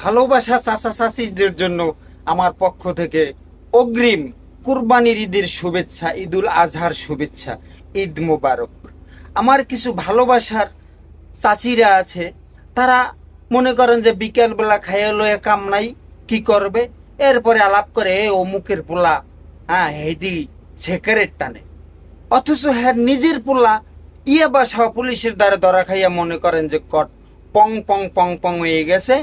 ভালোবাসা চাচা চাচিদের জন্য আমার পক্ষ থেকে অগ্রিম কুরবানির ঈদের শুভেচ্ছা, ঈদুল আজহার শুভেচ্ছা, ঈদ মোবারক। আমার কিছু ভালোবাসার চাচিরা আছে, তারা মনে করেন যে বিকেলবেলা খাইয়ে লয়ে কাম নাই, কি করবে, এরপরে আলাপ করে এ অমুকের পোলা, হ্যাঁ হেদি ছেকেরের টানে, অথচ হ্যাঁ নিজের পোলা ইয়ে বাসা পুলিশের দ্বারা ধরা খাইয়া মনে করেন যে কট পং পং পং পং হয়ে গেছে,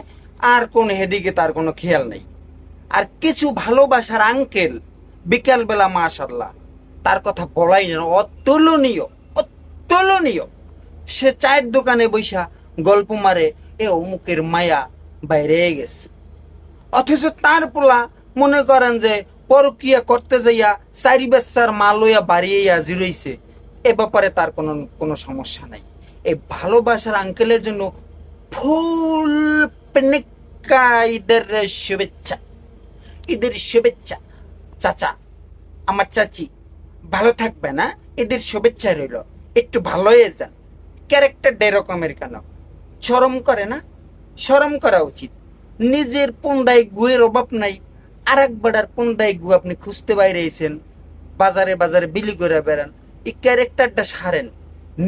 আর কোন হেদিকে তার কোনো খেয়াল নেই। আর কিছু ভালোবাসার আঙ্কেল বিকালবেলা মাশাল্লাহ, তার কথা বলাই না, অতুলনীয়, অতুলনীয়। সে চায়ের দোকানে বৈশা গল্প মারে এ অমুকের মায়া বাইরে গেছে, অথচ তার পোলা মনে করেন যে পরকিয়া করতে যাইয়া চারি বাচ্চার মা লইয়া বাড়িয়া জিরইছে, এ ব্যাপারে তার কোনো কোনো সমস্যা নাই। এই ভালোবাসার আঙ্কেলের জন্য ফুল পেনিকা ঈদের শুভেচ্ছা, ঈদের শুভেচ্ছা। চাচা, আমার চাচি ভালো থাকবে না, ঈদের শুভেচ্ছা রইল, একটু ভালো হয়ে যান। ক্যারেক্টারটা এরকমের কেন? শরম করে না? শরম করা উচিত। নিজের পন্দায় গুয়ের অভাব নাই, আর এক বেড়ার পন্দায় গু আপনি খুঁজতে বাইরেছেন, বাজারে বাজারে বিলি করে বেড়ান। এই ক্যারেক্টারটা সারেন,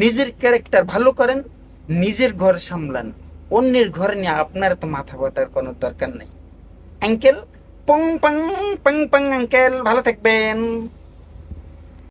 নিজের ক্যারেক্টার ভালো করেন, নিজের ঘর সামলান, অন্যের ঘরে নিয়ে আপনার তো মাথা ব্যথার কোনো দরকার নেই। আঙ্কেল পং পং পং পং, আঙ্কেল ভালো থাকবেন।